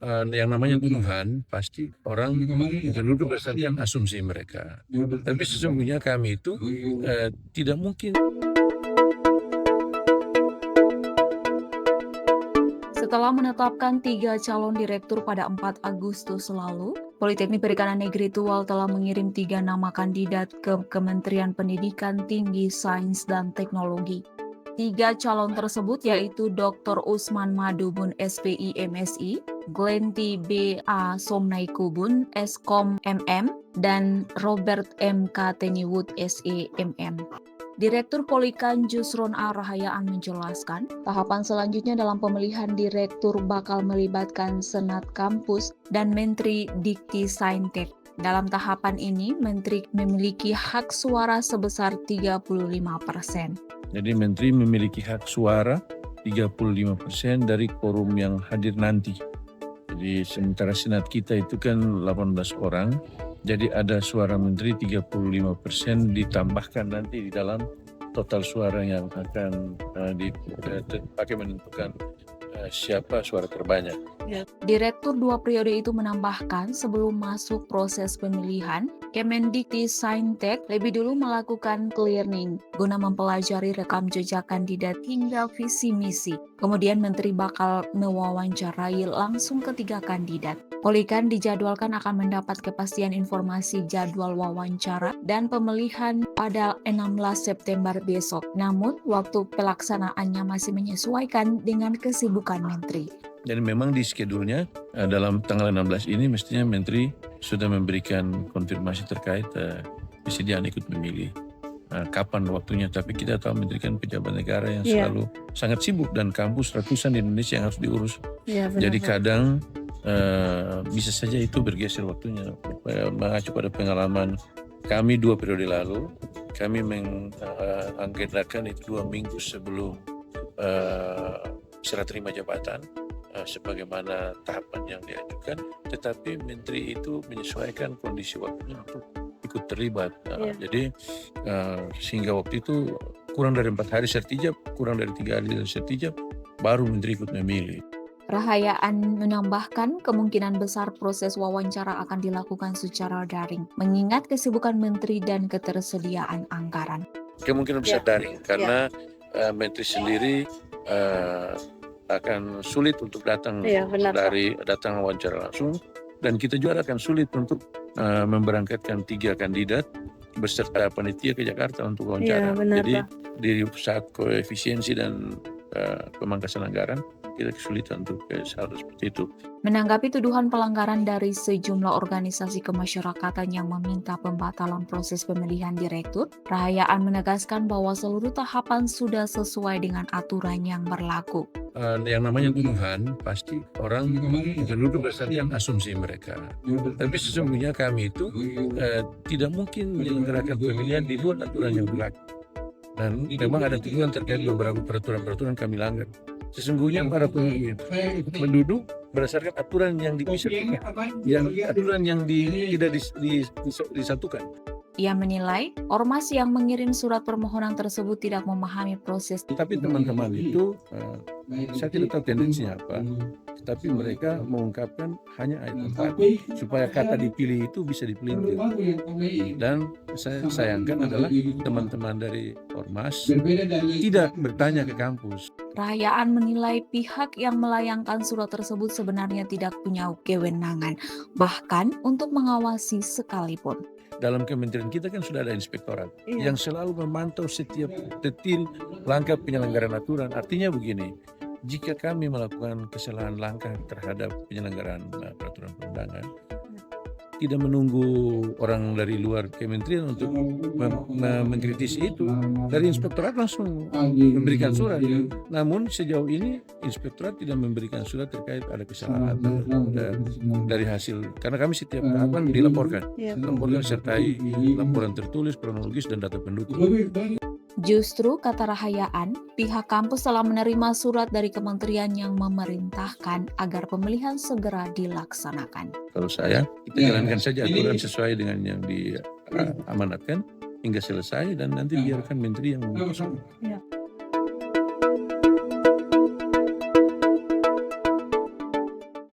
Yang namanya tuduhan pasti orang menuduh berdasarkan asumsi mereka. Tapi sesungguhnya kami itu tidak mungkin. Setelah menetapkan 3 calon direktur pada 4 Agustus lalu, Politeknik Perikanan Negeri Tual telah mengirim 3 nama kandidat ke Kementerian Pendidikan Tinggi, Sains, dan Teknologi. 3 calon tersebut yaitu Dr. Usman Madubun SPI MSI, Glenti B.A. Somnaikubun Eskom MM, dan Robert M. K. Teniwood SE MM. Direktur Polikan Jusron A. Rahayaan menjelaskan, tahapan selanjutnya dalam pemilihan direktur bakal melibatkan Senat Kampus dan Menteri Dikti Saintek. Dalam tahapan ini, Menteri memiliki hak suara sebesar 35%. Jadi Menteri memiliki hak suara 35% dari quorum yang hadir nanti. Jadi sementara Senat kita itu kan 18 orang, jadi ada suara Menteri 35% ditambahkan nanti di dalam total suara yang akan dipakai menentukan siapa suara terbanyak. Direktur 2 periode itu menambahkan sebelum masuk proses pemilihan, Kemendikti Saintek lebih dulu melakukan clearing guna mempelajari rekam jejak kandidat hingga visi misi. Kemudian Menteri bakal mewawancarai langsung ketiga kandidat. Polikan dijadwalkan akan mendapat kepastian informasi jadwal wawancara dan pemilihan pada 16 September besok. Namun, waktu pelaksanaannya masih menyesuaikan dengan kesibukan Menteri. Dan memang di schedule-nya dalam tanggal 16 ini mestinya Menteri sudah memberikan konfirmasi terkait kesediaan ikut memilih. Kapan waktunya, tapi kita tahu Menteri kan pejabat negara yang selalu sangat sibuk dan kampus ratusan di Indonesia yang harus diurus. Jadi kadang bisa saja itu bergeser waktunya. Mengacu pada pengalaman kami 2 periode lalu, kami mengagendakan itu 2 minggu sebelum serah terima jabatan sebagaimana tahapan yang diajukan, tetapi Menteri itu menyesuaikan kondisi waktunya untuk ikut terlibat. Jadi sehingga waktu itu kurang dari 4 hari sertijab, kurang dari 3 hari sertijab, baru Menteri ikut memilih. Rahayaan menambahkan kemungkinan besar proses wawancara akan dilakukan secara daring, mengingat kesibukan Menteri dan ketersediaan anggaran. Kemungkinan besar daring, karena Menteri sendiri akan sulit untuk datang datang wawancara langsung, dan kita juga akan sulit untuk memberangkatkan 3 kandidat beserta panitia ke Jakarta untuk wawancara. Jadi di saat koefisiensi dan pemangkasan anggaran, kita kesulitan untuk hal seperti itu. Menanggapi tuduhan pelanggaran dari sejumlah organisasi kemasyarakatan yang meminta pembatalan proses pemilihan direktur, Rahayaan menegaskan bahwa seluruh tahapan sudah sesuai dengan aturan yang berlaku. Yang namanya tuduhan pasti orang menuduh berdasarkan asumsi mereka. Tapi sesungguhnya kami itu tidak mungkin menyelenggarakan pemilihan di luar aturan yang berlaku. Dan memang ada tuduhan terkait beberapa peraturan-peraturan kami langgar. Sesungguhnya para pemilih menuduh berdasarkan aturan yang dipisahkan, aturan yang tidak disatukan. Ia menilai ormas yang mengirim surat permohonan tersebut tidak memahami proses. Tapi teman-teman itu, saya tidak tahu tendensinya apa, tapi mereka mengungkapkan hanya ayat 4 supaya kata dipilih itu bisa dipelintir. Dan saya sayangkan adalah teman-teman dari ormas tidak bertanya ke kampus. Rahayaan menilai pihak yang melayangkan surat tersebut sebenarnya tidak punya kewenangan, bahkan untuk mengawasi sekalipun. Dalam kementerian kita kan sudah ada inspektorat yang selalu memantau setiap detil langkah penyelenggaraan aturan. Artinya begini, jika kami melakukan kesalahan langkah terhadap penyelenggaraan peraturan perundangan, tidak menunggu orang dari luar kementerian untuk mengkritisi itu. Dari inspektorat langsung memberikan surat. Namun sejauh ini inspektorat tidak memberikan surat terkait ada kesalahan dari hasil. Karena kami setiap tahapan dilaporkan. Laporan sertai laporan tertulis, kronologis, dan data pendukung. Justru, kata Rahayaan, pihak kampus telah menerima surat dari kementerian yang memerintahkan agar pemilihan segera dilaksanakan. Kalau saya, kita jalankan saja aturan sesuai dengan yang diamanatkan hingga selesai, dan nanti biarkan menteri yang memutuskan.